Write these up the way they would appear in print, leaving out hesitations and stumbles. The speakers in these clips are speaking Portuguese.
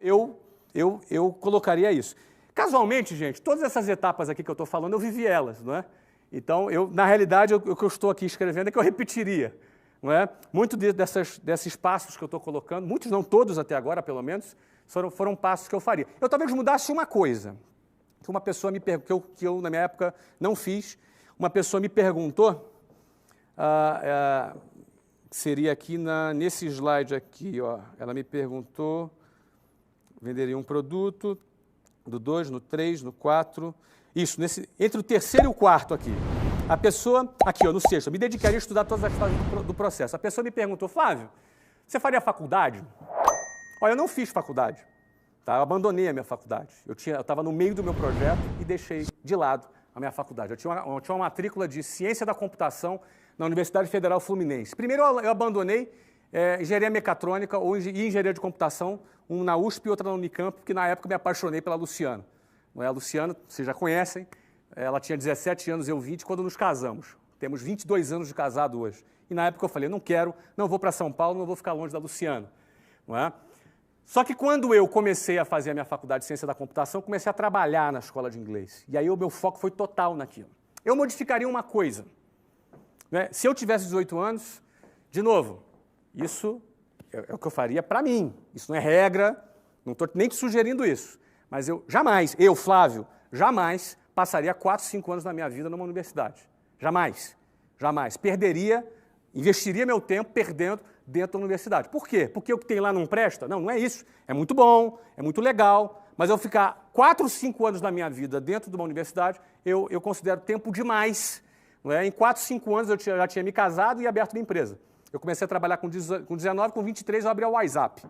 Eu colocaria isso. Casualmente, gente, todas essas etapas aqui que eu estou falando, eu vivi elas, não é? Então, na realidade, o que eu estou aqui escrevendo é que eu repetiria, não é? Muito desses passos que eu estou colocando, muitos não todos até agora, pelo menos, foram passos que eu faria. Eu talvez mudasse uma coisa, que uma pessoa me perguntou, que eu, na minha época, não fiz. Uma pessoa me perguntou, seria aqui nesse slide aqui, ó, ela me perguntou, venderia um produto, do 2, no 3, no 4, isso, entre o terceiro e o quarto aqui. A pessoa, aqui ó, no sexto, eu me dedicaria a estudar todas as fases do processo. A pessoa me perguntou, Flávio, você faria faculdade? Olha, eu não fiz faculdade, tá? Eu abandonei a minha faculdade. Eu estava no meio do meu projeto e deixei de lado a minha faculdade. Eu tinha uma matrícula de Ciência da Computação na Universidade Federal Fluminense. Primeiro eu abandonei engenharia mecatrônica e engenharia de computação, um na USP e outra na Unicamp, porque na época me apaixonei pela Luciana. Não é? A Luciana, vocês já conhecem, ela tinha 17 anos, eu 20, quando nos casamos. Temos 22 anos de casado hoje. E na época eu falei, não vou para São Paulo, não vou ficar longe da Luciana. Não é? Só que quando eu comecei a fazer a minha faculdade de Ciência da Computação, comecei a trabalhar na escola de inglês. E aí o meu foco foi total naquilo. Eu modificaria uma coisa. Né? Se eu tivesse 18 anos, de novo, isso é o que eu faria para mim. Isso não é regra, não estou nem te sugerindo isso. Mas eu, Flávio, jamais passaria 4, 5 anos da minha vida numa universidade. Jamais. Jamais. Investiria meu tempo perdendo dentro da universidade. Por quê? Porque o que tem lá não presta? Não é isso. É muito bom, é muito legal, mas eu ficar 4, 5 anos da minha vida dentro de uma universidade, eu considero tempo demais. Não é? Em 4, 5 anos eu já tinha me casado e aberto minha empresa. Eu comecei a trabalhar com 19, com 23 eu abri a WhatsApp.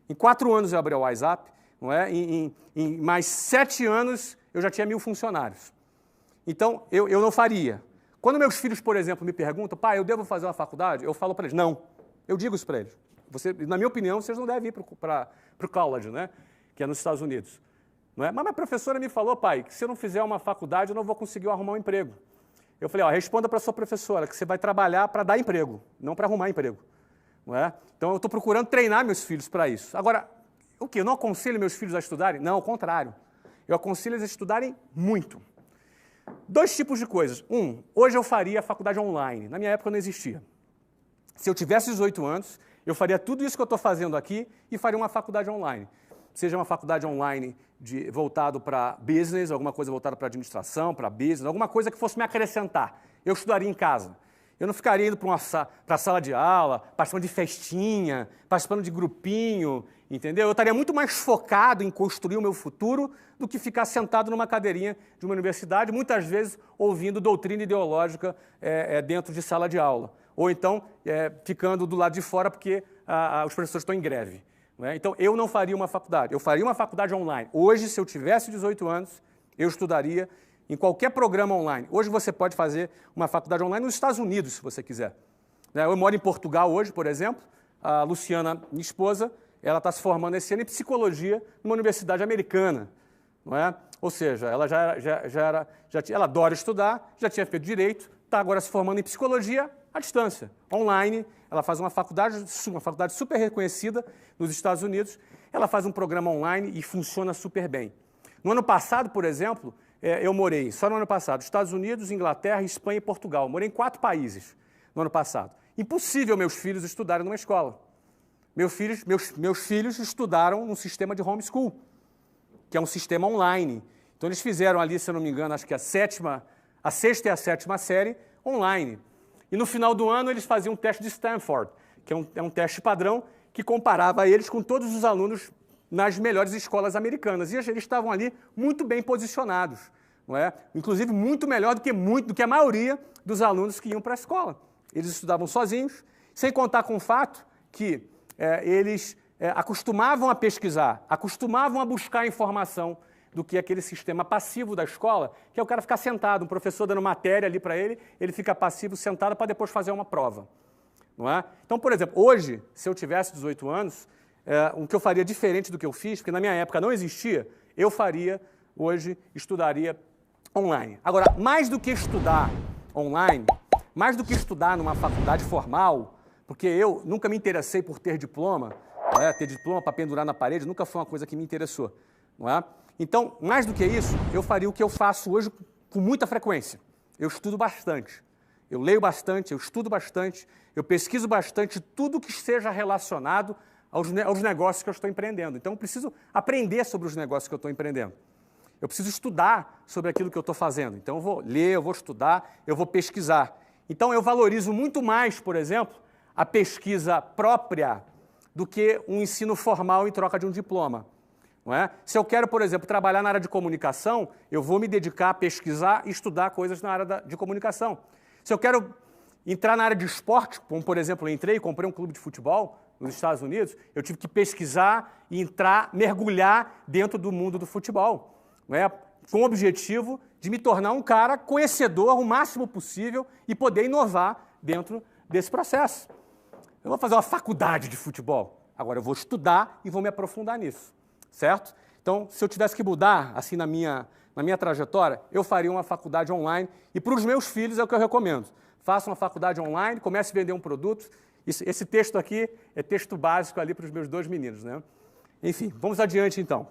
Em 4 anos eu abri a WhatsApp, não é? Em mais 7 anos eu já tinha 1000 funcionários. Então, eu não faria. Quando meus filhos, por exemplo, me perguntam, pai, eu devo fazer uma faculdade? Eu falo para eles, não. Eu digo isso para eles. Na minha opinião, vocês não devem ir para o college, né? Que é nos Estados Unidos. Não é? Mas minha professora me falou, pai, que se eu não fizer uma faculdade, eu não vou conseguir arrumar um emprego. Eu falei, responda para a sua professora que você vai trabalhar para dar emprego, não para arrumar emprego. Não é? Então, eu estou procurando treinar meus filhos para isso. Agora, o quê? Eu não aconselho meus filhos a estudarem? Não, ao contrário. Eu aconselho eles a estudarem muito. 2 tipos de coisas. Hoje eu faria a faculdade online. Na minha época não existia. Se eu tivesse 18 anos, eu faria tudo isso que eu estou fazendo aqui e faria uma faculdade online. Seja uma faculdade online voltado para business, alguma coisa voltada para administração, para business, alguma coisa que fosse me acrescentar. Eu estudaria em casa. Eu não ficaria indo para a sala de aula, participando de festinha, participando de grupinho, entendeu? Eu estaria muito mais focado em construir o meu futuro do que ficar sentado numa cadeirinha de uma universidade, muitas vezes ouvindo doutrina ideológica dentro de sala de aula. Ou então ficando do lado de fora porque os professores estão em greve. Não é? Então, eu não faria uma faculdade. Eu faria uma faculdade online. Hoje, se eu tivesse 18 anos, eu estudaria em qualquer programa online. Hoje você pode fazer uma faculdade online nos Estados Unidos, se você quiser. Eu moro em Portugal hoje, por exemplo. A Luciana, minha esposa, ela está se formando esse ano em psicologia numa universidade americana. Não é? Ou seja, ela ela adora estudar, já tinha feito direito, está agora se formando em psicologia à distância, online. Ela faz uma faculdade super reconhecida nos Estados Unidos. Ela faz um programa online e funciona super bem. No ano passado, por exemplo, eu morei, só no ano passado, Estados Unidos, Inglaterra, Espanha e Portugal. Morei em 4 países no ano passado. Impossível meus filhos estudarem numa escola. Meus filhos estudaram num sistema de homeschool, que é um sistema online. Então, eles fizeram ali, se eu não me engano, acho que a 6ª e a 7ª série online. E no final do ano, eles faziam um teste de Stanford, que é um teste padrão que comparava eles com todos os alunos nas melhores escolas americanas. E eles estavam ali muito bem posicionados, não é? Inclusive muito melhor do que a maioria dos alunos que iam para a escola. Eles estudavam sozinhos, sem contar com o fato que eles acostumavam a pesquisar, acostumavam a buscar informação do que aquele sistema passivo da escola, que é o cara ficar sentado, um professor dando matéria ali para ele, ele fica passivo sentado para depois fazer uma prova. Não é? Então, por exemplo, hoje, se eu tivesse 18 anos, o que eu faria diferente do que eu fiz, porque na minha época não existia, eu faria, hoje, estudaria online. Agora, mais do que estudar online, mais do que estudar numa faculdade formal, porque eu nunca me interessei por ter diploma, Ter diploma para pendurar na parede nunca foi uma coisa que me interessou. Não é? Então, mais do que isso, eu faria o que eu faço hoje com muita frequência. Eu estudo bastante, eu leio bastante, eu estudo bastante, eu pesquiso bastante tudo que seja relacionado aos negócios que eu estou empreendendo. Então, eu preciso aprender sobre os negócios que eu estou empreendendo. Eu preciso estudar sobre aquilo que eu estou fazendo. Então, eu vou ler, eu vou estudar, eu vou pesquisar. Então, eu valorizo muito mais, por exemplo, a pesquisa própria do que um ensino formal em troca de um diploma. Não é? Se eu quero, por exemplo, trabalhar na área de comunicação, eu vou me dedicar a pesquisar e estudar coisas na área de comunicação. Se eu quero entrar na área de esporte, como, por exemplo, eu entrei e comprei um clube de futebol nos Estados Unidos, eu tive que pesquisar e entrar, mergulhar dentro do mundo do futebol, não é? Com o objetivo de me tornar um cara conhecedor o máximo possível e poder inovar dentro desse processo. Eu vou fazer uma faculdade de futebol. Agora, eu vou estudar e vou me aprofundar nisso. Certo? Então, se eu tivesse que mudar, assim, na minha trajetória, eu faria uma faculdade online. E para os meus filhos é o que eu recomendo. Faça uma faculdade online, comece a vender um produto. Esse texto aqui é texto básico ali para os meus 2 meninos, né? Enfim, vamos adiante então.